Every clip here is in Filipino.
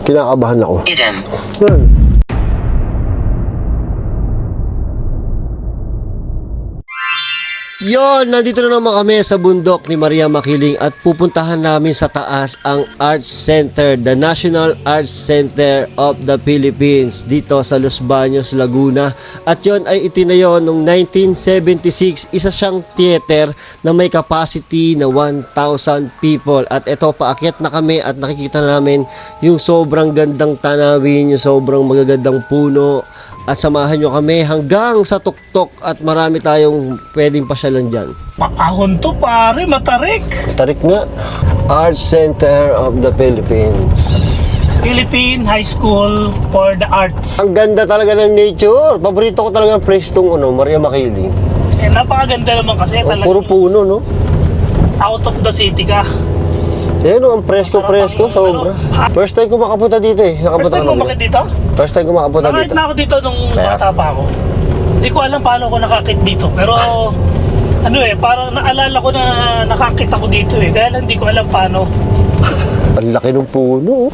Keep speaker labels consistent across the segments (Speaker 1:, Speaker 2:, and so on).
Speaker 1: Kinakabahan ako.
Speaker 2: Idem.
Speaker 1: Yon, nandito na naman kami sa bundok ni Maria Makiling at pupuntahan namin sa taas ang Arts Center, the National Arts Center of the Philippines dito sa Los Baños, Laguna. At yon ay itinayo noong 1976, isa siyang theater na may capacity na 1,000 people. At ito, paakyat na kami at nakikita namin yung sobrang gandang tanawin, yung sobrang magagandang puno. At samahan nyo kami hanggang sa tuktok at marami tayong pwedeng pasyalan dyan.
Speaker 3: Paahon to pare, matarik.
Speaker 1: Tarik nga. Arts Center of the Philippines.
Speaker 3: Philippine High School for the Arts.
Speaker 1: Ang ganda talaga ng nature. Paborito ko talaga ang place tong Maria Makiling.
Speaker 3: Eh, napakaganda naman kasi talaga.
Speaker 1: Puro puno, no?
Speaker 3: Out of the city ka.
Speaker 1: Eh, no, ang presko-presko, sobra. First time ko makapunta dito eh.
Speaker 3: First time mo bakit dito?
Speaker 1: First time ko makapunta
Speaker 3: Nakakit
Speaker 1: dito.
Speaker 3: na ako dito nung
Speaker 1: Kaya?
Speaker 3: bata pa ako. Hindi ko alam paano ako nakakit dito. Pero ano eh, parang naalala ko na nakakit ako dito eh. Kaya lang hindi ko alam paano.
Speaker 1: Ang laki ng puno, oh.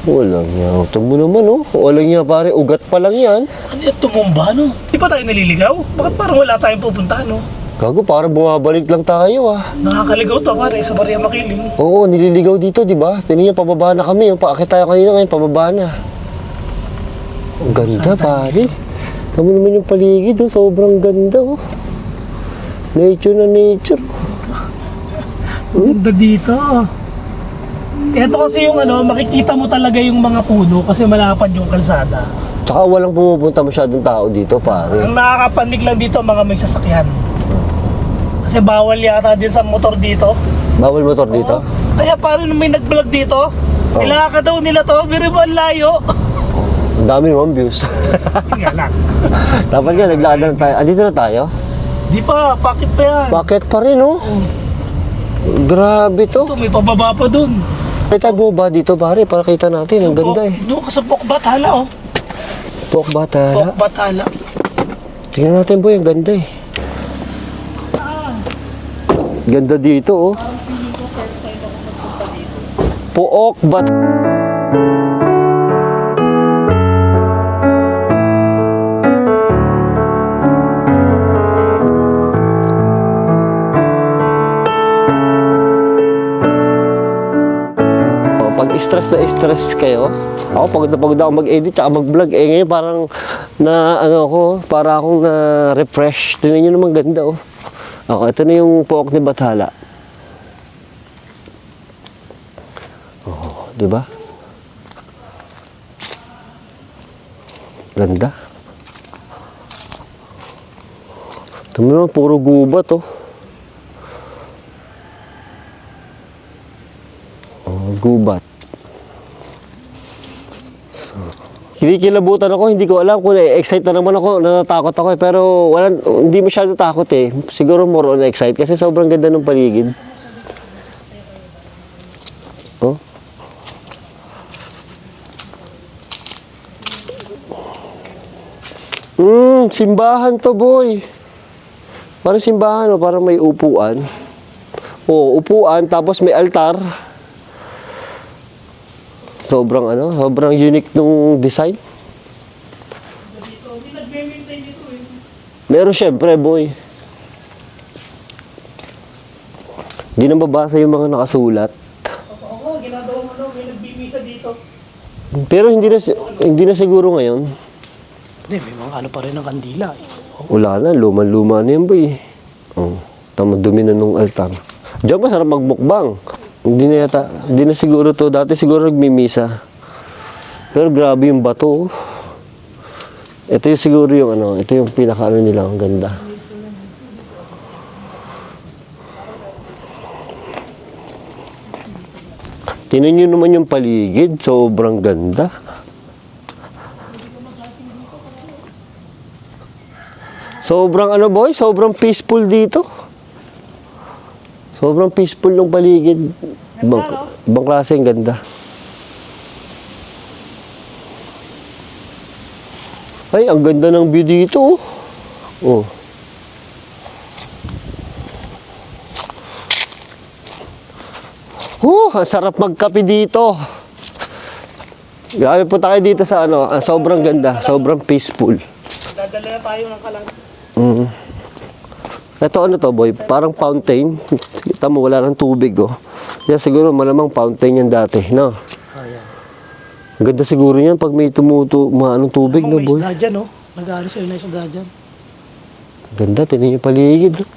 Speaker 1: Walang niya. Ito mo naman, oh. Walang niya, pare. Ugat pa lang yan.
Speaker 3: Ano yung tumumba no? Di pa tayo naliligaw? Bakit parang wala tayong pupuntahan no?
Speaker 1: Gago, parang bumabalik lang tayo, ah.
Speaker 3: Nakakaligaw to pare sa Maria Makiling.
Speaker 1: Oo, nililigaw dito, di ba? Tingnan niyo, pababa na kami. Yung paakit tayo kanina, ngayon pababa na. Ang ganda, pare. Tama naman yung paligid, oh. Sobrang ganda, oh. Nature na nature.
Speaker 3: Ganda dito. Ito kasi yung makikita mo talaga yung mga puno kasi malapad yung kalsada.
Speaker 1: Tsaka walang pumupunta masyadong tao dito, pare.
Speaker 3: Ang nakakapanig lang dito mga may sasakyan. Kasi bawal yata din sa motor dito.
Speaker 1: Bawal motor dito?
Speaker 3: Oo. Kaya parang may nag-vlog dito, ilaka daw nila to, pero ba ang layo?
Speaker 1: Ang dami naman views.
Speaker 3: Hindi nga lang.
Speaker 1: Dapat nga, naglakad na tayo. Andito na tayo?
Speaker 3: Di pa, bakit pa yan?
Speaker 1: Bakit pa rin, oh? Grabe to.
Speaker 3: Ito, may pababa pa dun.
Speaker 1: May tayo bumaba dito, pare, para kita natin. Ang ganda, eh.
Speaker 3: Doon ka sa Pokbathala, oh.
Speaker 1: Pokbathala.
Speaker 3: Pokbathala.
Speaker 1: Tingnan natin, boy. Ang ganda, eh. Ganda dito, oh. Pook bat. Pag stress kayo, ako pagod na pagod ako mag-edit at mag-vlog. Eh ngayon parang para akong refresh. Tingnan nyo naman ganda, oh. Okay, ito na yung Pook ni Bathala. Oh, di ba? Ganda. Ito mo naman, puro gubat, oh. Oh, gubat. Kinikilabutan ako, hindi ko alam kung excited na naman ako, natatakot ako eh, pero hindi masyado takot eh. Siguro more on excited kasi sobrang ganda ng paligid. Oh. Simbahan to, boy. Parang simbahan, oh, parang may upuan. Oh, upuan tapos may altar. Sobrang unique nung design. Meron syempre, boy. Hindi na mabasa yung mga nakasulat.
Speaker 3: Oo, ginagawa mo may nagbibisa dito.
Speaker 1: Pero hindi na siguro ngayon.
Speaker 3: Hindi, may mga pa rin ng kandila.
Speaker 1: Wala na, luma-luma na yan, boy. Oh, dumi na nung altar. Diyan masarap magmukbang. Hindi na siguro to. Dati siguro nagmimisa. Pero grabe yung bato. Ito yung siguro yung ito yung pinaka nila, ang ganda. Tingnan nyo naman yung paligid, sobrang ganda. Sobrang boy, sobrang peaceful dito. Sobrang peaceful ng paligid. Ibang klase, ang ganda. Ay, ang ganda ng view dito, oh. Oh, ang sarap magkape dito. Grabe po tayo dito sa ano, sobrang ganda, sobrang peaceful.
Speaker 3: Dadala na tayo ng kalang.
Speaker 1: Mm. Ito ano to boy, parang fountain. Kita mo wala ng tubig oh. Yan siguro malamang fountain yan dati, no?
Speaker 3: Ayan.
Speaker 1: Ang ganda siguro yan pag may maanong tubig, no
Speaker 3: May
Speaker 1: boy?
Speaker 3: isda dyan, oh. Nag-aaral siya na isda dyan.
Speaker 1: Ganda, tinan yung paligid. Oh.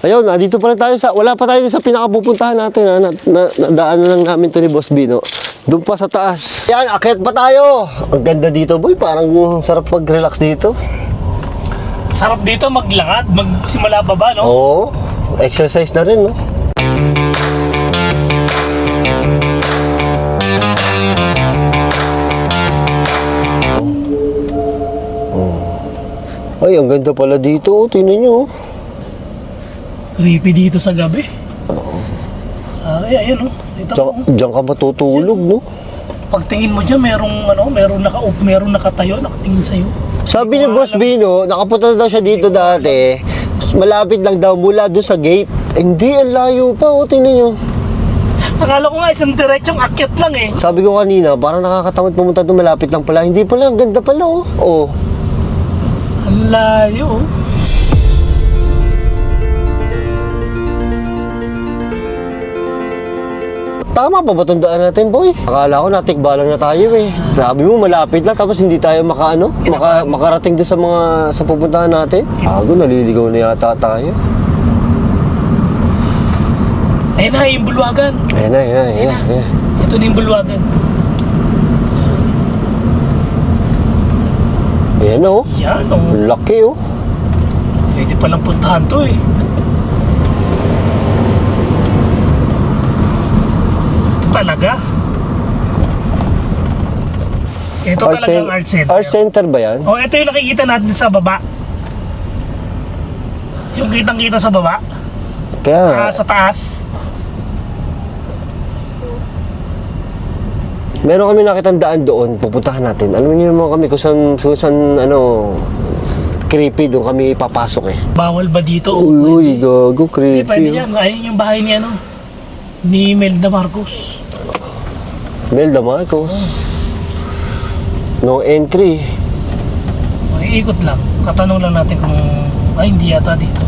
Speaker 1: Ayun, dito pa rin tayo sa, wala pa tayo sa pinakapupuntahan natin. Nadaanan lang namin to ni Boss Bino. Doon pa sa taas. Yan, akyat pa tayo. Ang ganda dito boy, parang sarap mag-relax dito.
Speaker 3: Sarap dito maglakad, magsimula baba, no?
Speaker 1: Oo, exercise na rin, no? Ay, ang ganda pala dito. Oh, tingnan nyo.
Speaker 3: Creepy dito sa gabi. Oo. Ayun, oh. Ito, oh.
Speaker 1: Diyan ka matutulog, no?
Speaker 3: Pagtingin mo dyan, merong nakatayo, nakatingin sa'yo.
Speaker 1: Sabi ni Boss Bino, nakapunta na daw siya dito dati. Malapit lang daw mula doon sa gate. Hindi, ang layo pa. O, tingnan nyo.
Speaker 3: Akala ko nga isang diretsong akyat lang eh.
Speaker 1: Sabi ko kanina, parang nakakatamad pumunta doon. Malapit lang pala. Hindi pala, ang ganda pala, oh. Oh.
Speaker 3: Ang layo, oh.
Speaker 1: Tama pa ba itong daan natin, boy? Akala ko natikbalang na tayo eh. Sabi mo malapit na tapos hindi tayo makarating doon sa pupuntahan natin. Ago, naliligaw na yata tayo.
Speaker 3: Ayun na, yung bulwagan.
Speaker 1: Ayun na.
Speaker 3: Ito na yung bulwagan.
Speaker 1: Ayan oh.
Speaker 3: Yan, oh.
Speaker 1: Laki oh.
Speaker 3: Pwede palang puntahan to eh. Talaga? Ito talagang art center.
Speaker 1: Art center ba yan?
Speaker 3: Oh, ito yung nakikita natin sa baba. Yung kitang-kita sa baba.
Speaker 1: Kaya
Speaker 3: Sa taas.
Speaker 1: meron kami nakitang daan doon, pupuntahan natin. Ano niyo naman kami kung saan ano, creepy doon kami papasok eh.
Speaker 3: Bawal ba dito?
Speaker 1: Uy, gago,
Speaker 3: Hindi, pwede
Speaker 1: creepy.
Speaker 3: yan. Ayun yung bahay ni ano, ni Melda Marcos.
Speaker 1: Melda Marcos. No entry.
Speaker 3: Ikot lang. Katanong lang natin kung, hindi yata dito.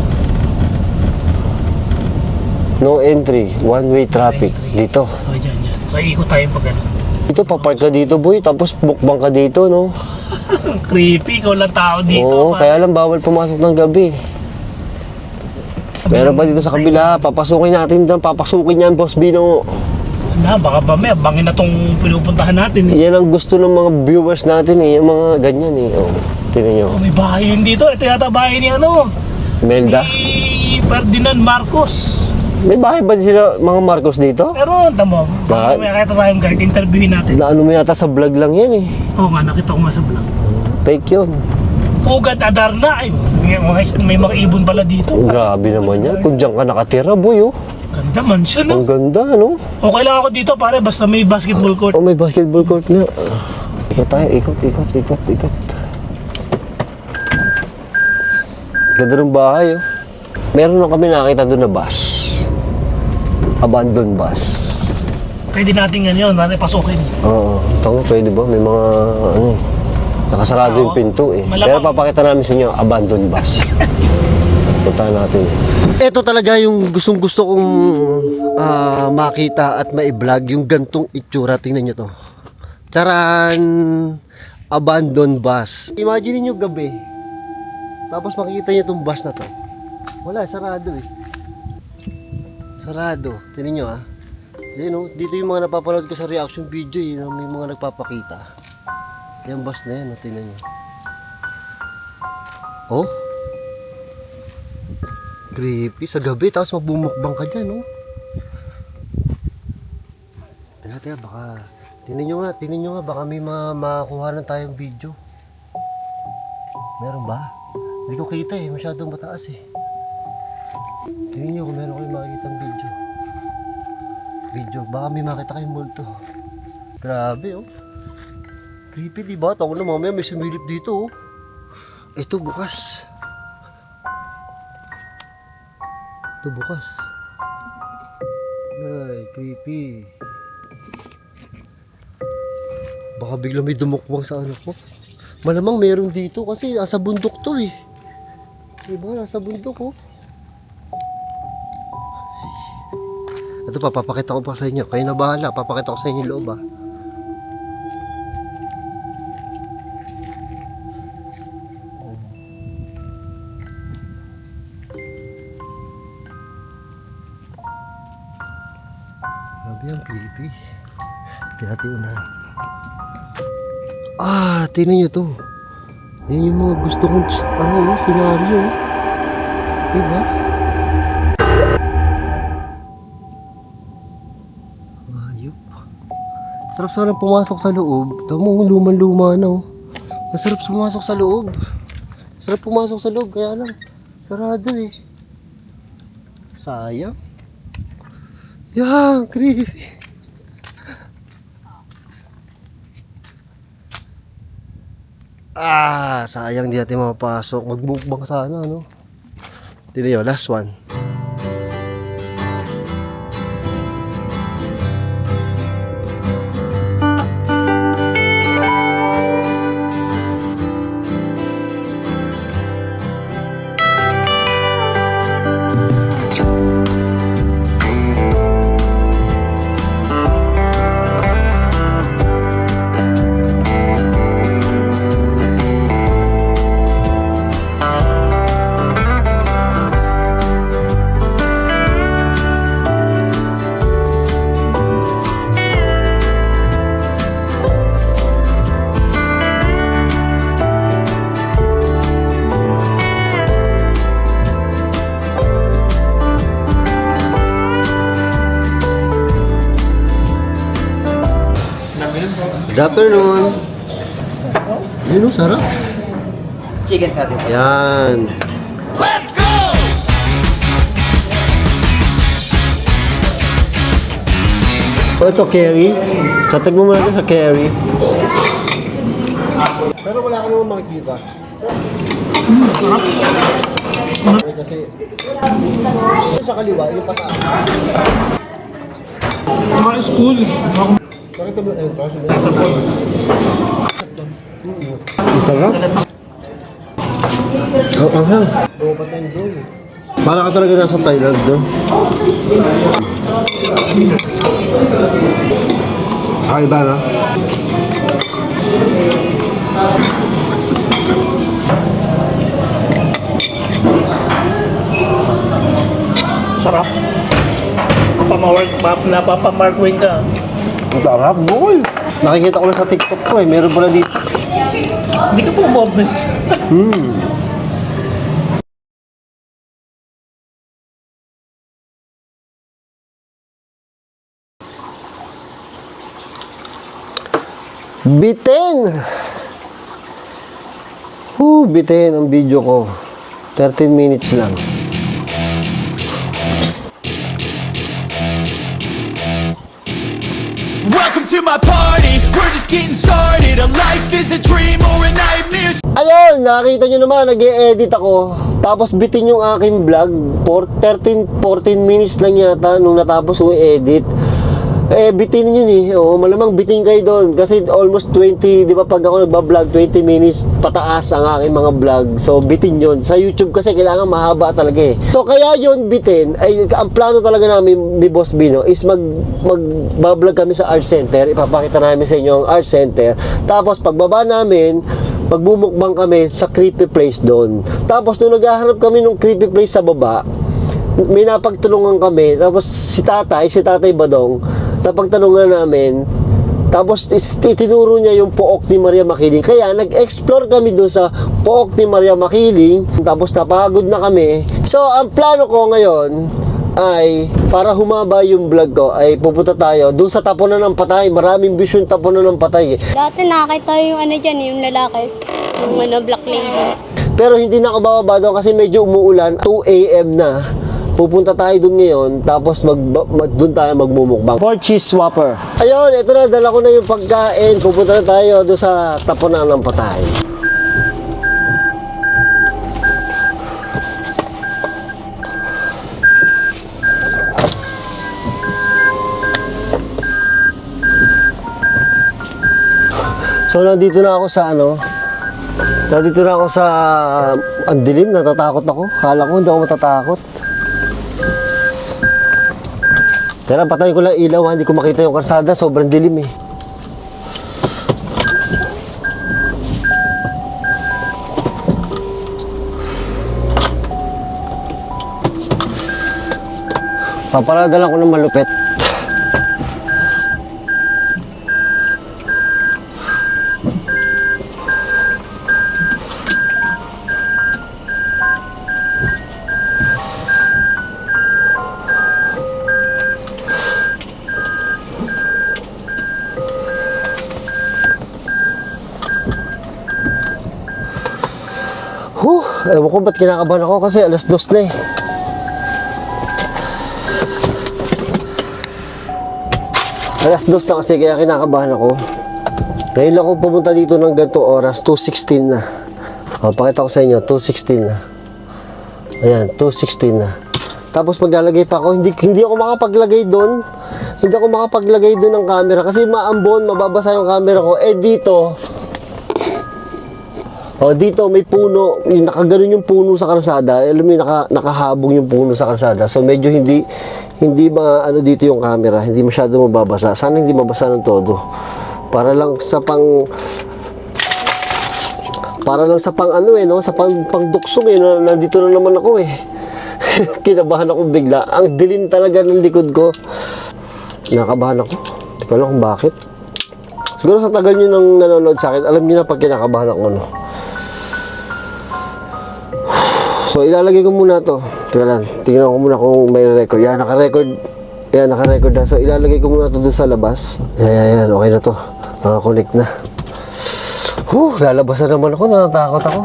Speaker 1: No entry. One-way traffic. Dito.
Speaker 3: O, dyan. So, ikot tayo pag ano.
Speaker 1: Dito, papark ka dito, boy. Tapos bukbang ka dito, no?
Speaker 3: Creepy, ikaw lang tao dito.
Speaker 1: Oo, kaya lang bawal pumasok ng gabi. Meron pa dito sa kabila. Papasukin natin doon. Papasukin yan, Boss Bino.
Speaker 3: Baka ba may bangin na tong pinupuntahan natin eh.
Speaker 1: Yan ang gusto ng mga viewers natin eh. Yung mga ganyan eh. Oh, tingnan nyo.
Speaker 3: Oh, may bahay yun dito. Ito yata bahay ni ano,
Speaker 1: Melda.
Speaker 3: ni Ferdinand Marcos.
Speaker 1: May bahay ba sila mga Marcos dito?
Speaker 3: Pero tamo,
Speaker 1: Bakit?
Speaker 3: may nakita tayong guide, interviewin natin.
Speaker 1: Na ano mo yata sa vlog lang yan eh.
Speaker 3: Oo nga, nakita ko nga sa vlog.
Speaker 1: Fake yun.
Speaker 3: Ugad Adarna, ay, may mga ibon pala dito.
Speaker 1: Grabe naman yan. Kung diyan ka nakatira, boy, oh.
Speaker 3: Ganda mansion, no?
Speaker 1: Ang ganda, no?
Speaker 3: Okay lang ako dito, pare, basta may basketball court.
Speaker 1: Oh, may basketball court na. Ikot tayo, ikot. Ganda ng bahay, oh. Meron lang kami nakita doon na bus. Abandoned bus.
Speaker 3: Pwede natin ganyan, natin pasukin.
Speaker 1: Oo. Tango, pwede ba? May mga, nakasarado yung pinto eh. Pero papakita namin sa inyo, abandoned bus. Puntahan natin. Ito talaga yung gustong-gusto kong makita at ma-vlog. Yung gantong itsura. Tingnan nyo to. Charan! Abandoned bus. Imagine nyo gabi. Tapos makikita nyo itong bus na to. Wala, sarado eh. Sarado. Tingnan nyo ah. Dito yung mga napapanood ko sa reaction video. May mga nagpapakita. Yung bus na yan. Tingnan nyo. Oh. Creepy. Sa gabi, tapos magbumukbang ka dyan, oh. Teka, baka... Tingnan nyo nga, baka may makakuha na tayong video. Meron ba? Hindi ko kita eh, masyadong mataas eh. Tingnan nyo kung meron kayong makikitang video. Baka may makita kayong multo. Grabe, oh. Creepy, diba? Tawa na mamaya may sumilip dito, oh. Ito, bukas. Ito bukas. Ay, creepy. Baka bigla may dumukbang sa ano ko. Malamang meron dito kasi nasa bundok to eh. Diba? Nasa bundok oh. Ito pa, papakita ko pa sa inyo. Kayo na bahala. Papakita ko sa inyo yung loob ah. Grabe ang creepy. Tinatiyo na. Ah, tingnan nyo to. Yan yung mga gusto kong senaryo. Diba? Ayop. Sarap sana pumasok sa loob. Tama mo, luman-luma na oh. Masarap pumasok sa loob. Sarap pumasok sa loob, kaya lang sarado eh. Sayang. Yan, creepy. Ah, sayang di natin mapasok. Magbukbang sana, no? Tignan nyo, last one. Good afternoon. Yun, sarap.
Speaker 2: Chicken satay.
Speaker 1: Yan. So ito, curry. Satag mo muna ito sa curry. Pero wala ka naman makikita. Kasi sa kaliwa, yung pataas.
Speaker 3: Mga school.
Speaker 1: Bakit mo entrance? Sarap. Ang hang. Oo, patay doon. Para ka talaga nasa Thailand, no? Ay, ba, no?
Speaker 3: Sarap. Napapamarkwing ka.
Speaker 1: Ang sarap, boy. Nakikita ko lang sa TikTok ko eh. Meron pala dito.
Speaker 3: Hindi ka po umobnes.
Speaker 1: Bitin! Bitin ang video ko. 13 minutes lang.
Speaker 4: Welcome to my party, we're just getting started. A life is a dream or a nightmare.
Speaker 1: Ayun, nakita nyo naman, nag-e-edit ako. Tapos bitin yung aking vlog. 13-14 minutes lang yata nung natapos yung edit. Bitin yun eh. Oo, malamang bitin kayo doon. Kasi almost 20, di ba pag ako nagbablog, 20 minutes pataas ang aking mga vlog. So, bitin yun. Sa YouTube kasi kailangan mahaba talaga eh. So, kaya yun bitin, ay ang plano talaga namin ni Boss Bino is magbablog kami sa art center. Ipapakita namin sa inyo ang art center. Tapos, pagbaba namin, magbumukbang kami sa creepy place doon. Tapos, nung naghahanap kami ng creepy place sa baba, may napagtulungan kami. Tapos, si tatay Badong, napagtanungan namin. Tapos itinuro niya yung pook ni Maria Makiling. Kaya nag-explore kami doon sa pook ni Maria Makiling. Tapos napagod na kami. So ang plano ko ngayon ay para humaba yung vlog ko ay pupunta tayo doon sa tapunan ng patay. Maraming views yung tapunan ng patay.
Speaker 5: Dati nakakita yung ano dyan, yung lalaki. Yung black lady.
Speaker 1: Pero hindi na ako bababa doon kasi medyo umuulan. 2 AM na. Pupunta tayo dun ngayon, tapos dun tayo magmumukbang. 4 cheese whopper. Ayun, ito na, dala ko na yung pagkain. Pupunta na tayo dun sa tapunan ng patay. So nandito na ako sa ang dilim, natatakot ako. Kala ko hindi ako matatakot. Kaya patayin ko lang ilaw, hindi ko makita yung kalsada, sobrang dilim eh. Paparada lang ko ng malupit. Ewan ko ba't kinakabahan ako kasi alas 2 na eh. Alas 2 na kasi kaya kinakabahan ako. Ngayon ako pumunta dito ng ganitong oras, 2:16 na. O, pakita ko sa inyo, 2:16 na. Ayan, 2:16 na. Tapos maglalagay pa ako, hindi ako makapaglagay doon. Hindi ako makapaglagay doon ng camera kasi maambon, mababasa yung camera ko. Eh dito, dito may puno, nakaganon yung puno sa kalsada. Alam mo, nakahabong yung puno sa kalsada. So medyo hindi ano dito yung camera, hindi masyado mababasa. Sana hindi mabasa ng todo. Para lang sa pang sa pangduksong eh, nandito na naman ako eh. Kinabahan ako bigla. Ang dilim talaga ng likod ko. Nakabahan ako. Hindi ko alam kung bakit. Siguro sa tagal nyo nang nanonood sa akin, alam nyo na pag kinakabahan ako So ilalagay ko muna to. Teka lang, tingnan ko muna kung may record. Yan, naka-record na. So ilalagay ko muna to doon sa labas. Yan, okay na to. Naka-connect na. Lalabas na naman ako, natatakot ako.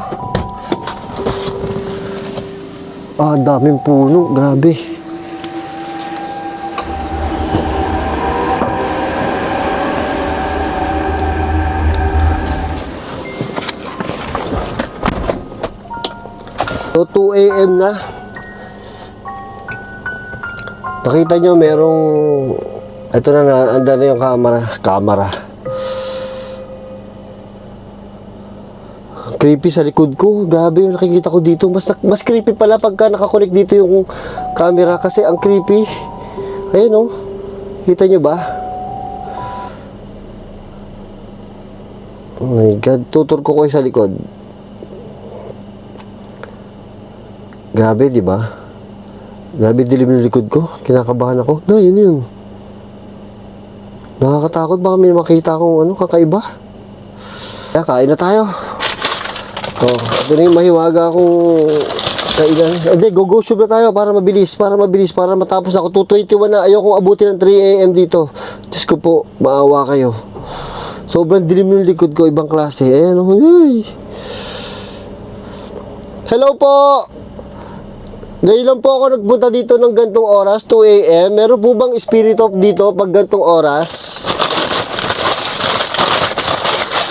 Speaker 1: Ang daming puno, grabe. So 2 AM na. Nakita nyo merong ito na andar na yung camera. Creepy sa likod ko. Grabe yung nakikita ko dito. Mas creepy pala pagka nakakonect dito yung camera kasi ang creepy. Ayan oh. Kita nyo ba? Oh my God. Tutur ko kayo sa likod. Grabe, di ba? Grabe dilim yung likod ko. Kinakabahan ako. No, yun. Nakakatakot, baka may makita akong kakaiba. Kaya kain na tayo. Ito na yung mahiwaga akong kainan. Hindi, go shop na tayo para mabilis, para matapos ako. 2:21 na, ayokong abutin ng 3 AM dito. Diyos ko po, maawa kayo. Sobrang dilim yung likod ko, ibang klase. Ayan, ay. Hello po! Ngayon lang po ako nagpunta dito ng gantong oras, 2 AM. Meron po bang spirit of dito pag gantong oras?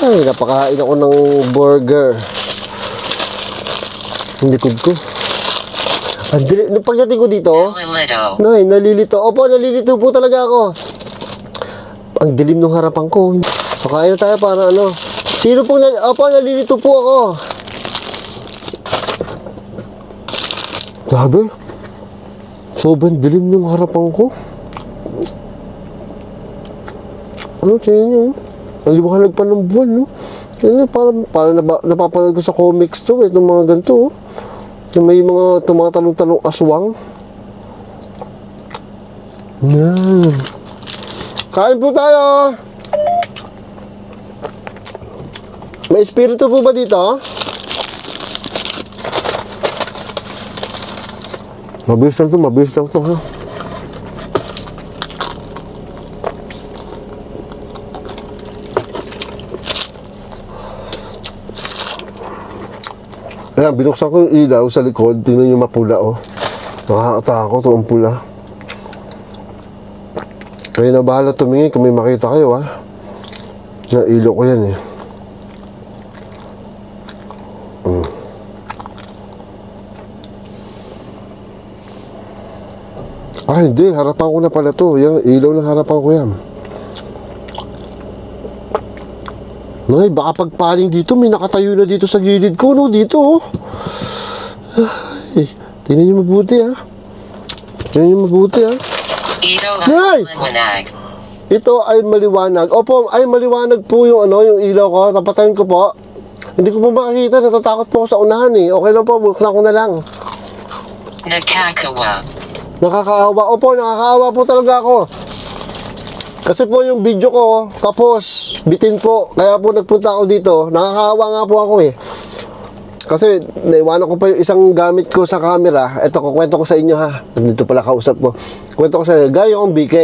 Speaker 1: Ay, napakain ako ng burger. Ang likod ko. Nung pagdating ko dito, nalilito. Opo, nalilito po talaga ako. Ang dilim ng harapan ko. So, kain na tayo para Sino pong Opo, nalilito po ako. Grabe. Sobrang dilim ng harapan ko. Tingnan nyo. Ang liwanag pa ng buwan, no? Parang napapanood ko sa comics to, itong mga ganito, yung may mga tumatalong-talong aswang. Yan. Kain po tayo! May espiritu po ba dito? Mabilis lang to ha. Ayan, binuksan ko yung ilaw sa likod. Tingnan yung mapula oh. Nakakatakot ang pula. Kayo na bahala tumingin kung may makita kayo ha. Na ilaw ko yan eh. Hindi, harapan ko na pala to. Yung ilaw ng harapan ko yan. Nay, baka pagpaling dito, may nakatayo na dito sa gilid ko, no? Dito, oh. Ay, tingnan niyo mabuti, ha? Tingnan niyo mabuti, ha? Nay! Ito ay maliwanag. Opo, ay maliwanag po yung yung ilaw ko. Napatayin ko po. Hindi ko po makikita. Natatakot po ako sa unahan, eh. Okay lang po, buksan ko na lang.
Speaker 6: Nakakawa.
Speaker 1: Nakakaawa. Opo, nakakaawa po talaga ako. Kasi po yung video ko, tapos, bitin po. Kaya po nagpunta ako dito. Nakakaawa nga po ako, eh. Kasi, naiwanan ko pa yung isang gamit ko sa camera. Ito, kukwento ko sa inyo, ha. Dito pala kausap ko. Kwento ko sa inyo. Galing akong BK.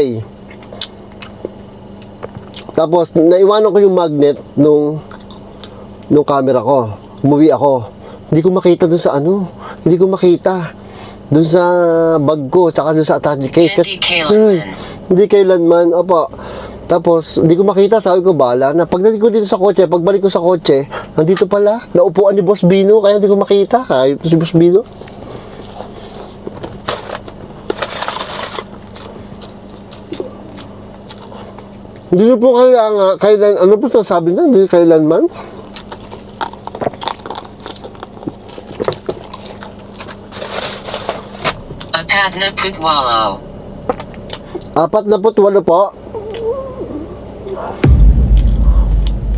Speaker 1: Tapos, naiwanan ko yung magnet nung camera ko. Umuwi ako. Hindi ko makita dun sa Hindi ko makita. Dun sa bag ko, tsaka dun sa attached case.
Speaker 6: Hindi kailanman.
Speaker 1: Hindi kailanman, opo. Tapos, hindi ko makita, sabi ko, bala na. Pagdating ko dito sa kotse, pagbalik ko sa kotse, nandito pala, naupuan ni Boss Bino, kaya hindi ko makita. Kaya si Boss Bino. Hindi nyo po kailan, ano po sabi na, hindi kailanman?
Speaker 6: Apat na putwalo.
Speaker 1: 48 po.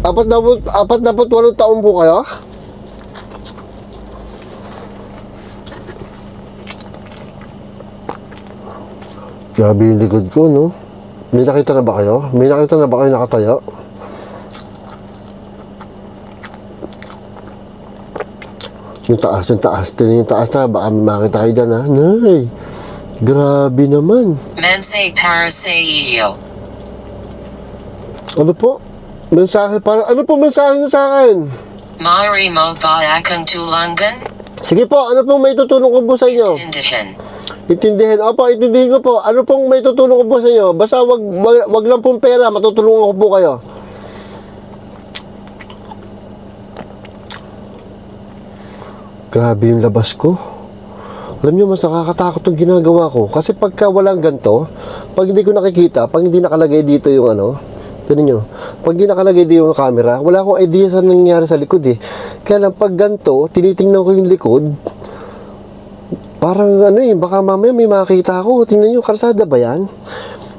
Speaker 1: 48 taon po kayo? Grabe yung likod ko, no? May nakita na ba kayo? May nakita na ba kayo nakatayo? Yung taas. Tingnan yung taas na. Baka may makita kayo dyan, ha? Nay! Grabe naman.
Speaker 6: Mensahe para sa iyo.
Speaker 1: Ano po? Mensahe para... Ano po mensahe niyo sa akin?
Speaker 6: Maaari mo ba akong tulungan?
Speaker 1: Sige po, ano pong may tutulong ko po sa inyo?
Speaker 6: Tindihan.
Speaker 1: Intindihin. Opo, intindihin ko po. Ano pong may tutulong ko po sa inyo? Basta wag lang pong pera, matutulungan ko po kayo. Grabe yung labas ko. Alam niyo, mas nakakatakot yung ginagawa ko. Kasi pagka walang ganito, pag hindi ko nakikita, pag hindi nakalagay dito yung tinan nyo, pag hindi nakalagay dito yung camera, wala akong idea sa nangyari sa likod, eh. Kaya lang, pag ganito, tinitingnan ko yung likod, parang baka mamaya may makita ako. Tingnan nyo, kalsada ba yan?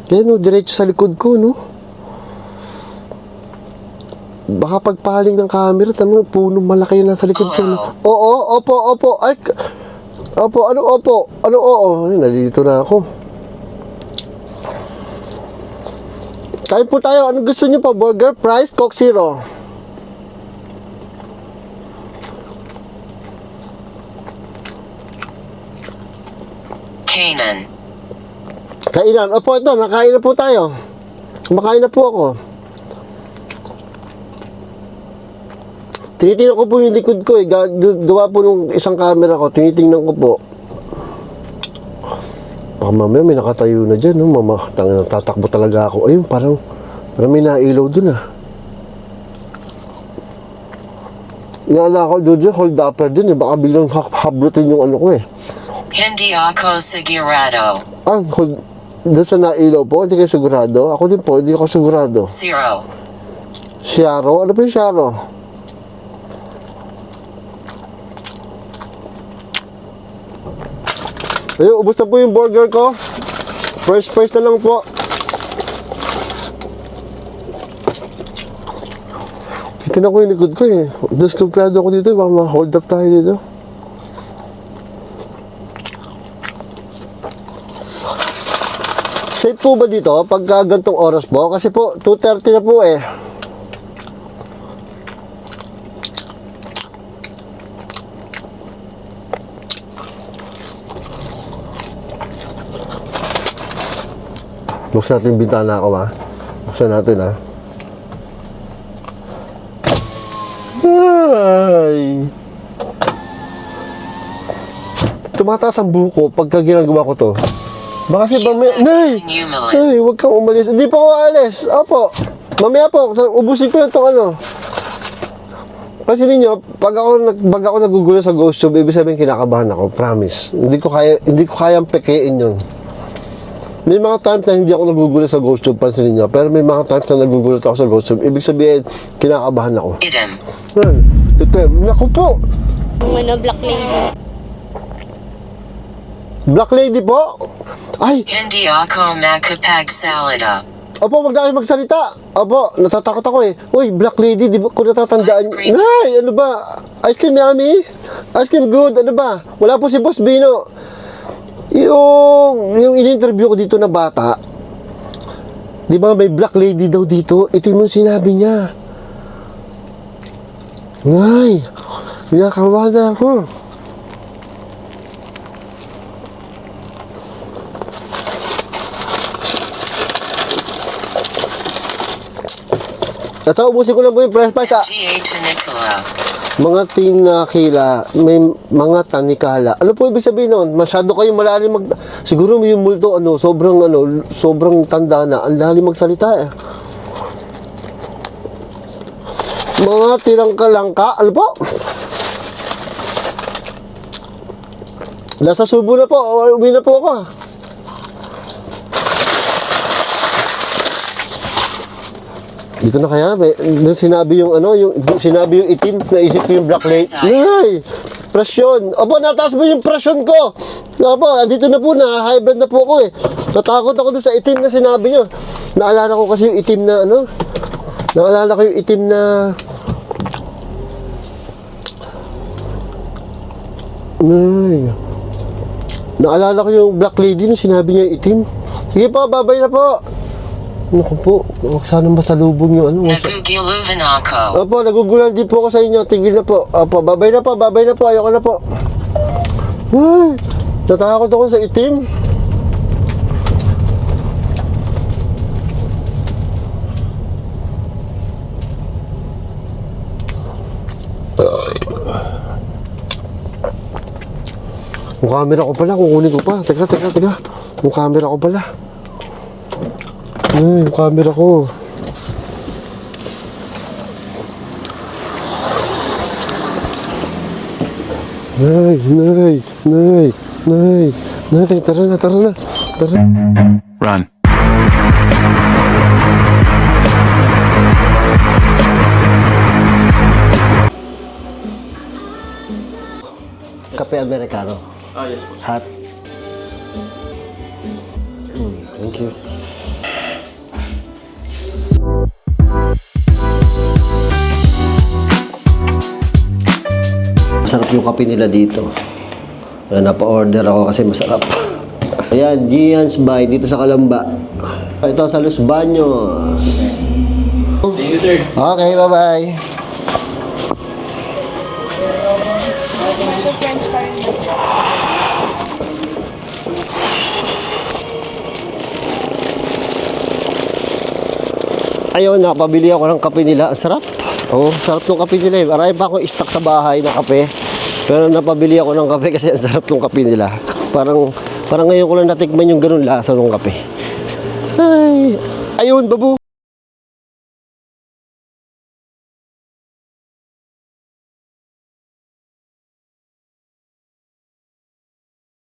Speaker 1: Kaya diretso sa likod ko, no? Baka pagpaling ng camera, punong malaki yun nasa likod ko. No? Oo, opo. Ay, opo. Oo. Ay, nalilito na ako. Kain po tayo. Anong gusto nyo po? Burger, fries, Coke Zero.
Speaker 6: Kainan.
Speaker 1: Kainan. Opo, ito. Nakain na po tayo. Kumakain na po ako. Tinitingnan ko po yung likod ko, eh. Gawa po nung isang camera ko. Tinitingnan ko po. Baka mamaya may nakatayo na dyan, no? Mama, tatakbo talaga ako. Ayun, parang may nailaw dun, ah. Naalala ko doon, hold upper din, eh. Baka bilang hablutin yung ko, eh.
Speaker 6: Hindi ako sigurado.
Speaker 1: Doon sa nailaw po, hindi kayo sigurado? Ako din po, hindi ako sigurado.
Speaker 6: Zero.
Speaker 1: Sharo? Ano po yung Sharo? Ayun, ubos na po yung burger ko. First na lang po. Titignan ko yung likod ko, eh. Diskomplado ako dito, baka ma-hold up tayo dito. Safe po ba dito pagka gantong oras po? Kasi po, 2:30 na po, eh. Buksan natin yung bintana ko, ha? Buksan natin, ha? Ay! Tumataas ang buko pagka ginagawa ko to. Baka si Nay! Nay, huwag kang umalis. Hindi pa ako alis. Opo. Mamaya po, ubusin ko na itong Kasi ninyo, pag ako nagugulo sa ghost tube, ibig sabihin kinakabahan ako. Promise. Hindi ko kayang pekein yun. May mga times na hindi ako nagugulat sa ghost tube, pansinin niyo. Pero may mga times na nagugulat ako sa ghost tube. Ibig sabihin, kinakabahan ako.
Speaker 6: Item.
Speaker 1: Item. Naku po!
Speaker 5: Yung black lady.
Speaker 1: Black lady po? Ay!
Speaker 6: Hindi ako makapagsalita.
Speaker 1: Opo, wag na kayo magsalita. Opo, natatakot ako eh. Uy, black lady, di ba ko natatandaan?
Speaker 6: Ice cream.
Speaker 1: Ay, ano ba? Ice cream yummy? Ice cream good, ano ba? Wala po si Boss Bino. Yung in-interview ko dito na bata, di ba may black lady daw dito? Ito yung sinabi niya. Ngay, pinakawalan ako. Ito, ubusin ko lang po yung press pass.
Speaker 6: GH Nicola.
Speaker 1: Mga tinakila, may mga tanikala. Ano po ibig sabihin noon? Masyado kayo malalim siguro yung multo sobrang tanda na, ang lalim magsalita eh. Mga tirangkalangka, ano po? Nasa Subo na po, uwi na po ako. Dito na kaya, doon sinabi yung sinabi yung itim, naisip ko yung black lady. Ay, presyon. Opo, nataas mo yung presyon ko. Opo, andito na po, na-hybrid na po ako eh. Natakot ako doon sa itim na sinabi nyo. Naalala ko kasi yung itim na naalala ko yung itim na naalala ko yung black lady na sinabi niya itim. Sige po, babay na po. Naku po, sana masalubong yung
Speaker 6: Naguguluhan ako.
Speaker 1: Opo, nagugulan din po ako sa inyo. Tigil na po. Opo, babay na po. Ayoko na po. Ay, natakot ako sa itim. Yung camera ko pala, kukunin ko pa. Teka. Yung camera ko pala. Ay, yung camera ko. Nay, tara na.
Speaker 4: Run.
Speaker 1: Kape Americano.
Speaker 2: Yes, boss.
Speaker 1: Hot. Thank you. Masarap yung kape nila dito. Napa-order ako kasi masarap. Ayan, Gian's Bay dito sa Calamba. Ito sa Los Baños.
Speaker 2: Thank you, sir.
Speaker 1: Okay, bye-bye. Ayun, napabili ako ng kape nila. Ang sarap. Oh, sarap ng kape nila eh. Marami pa akong stock sa bahay na kape. Pero napabili ako ng kape kasi ang sarap ng kape nila. Parang ngayon ko lang natikman yung ganun lasa ng kape. Ay, ayun, babu.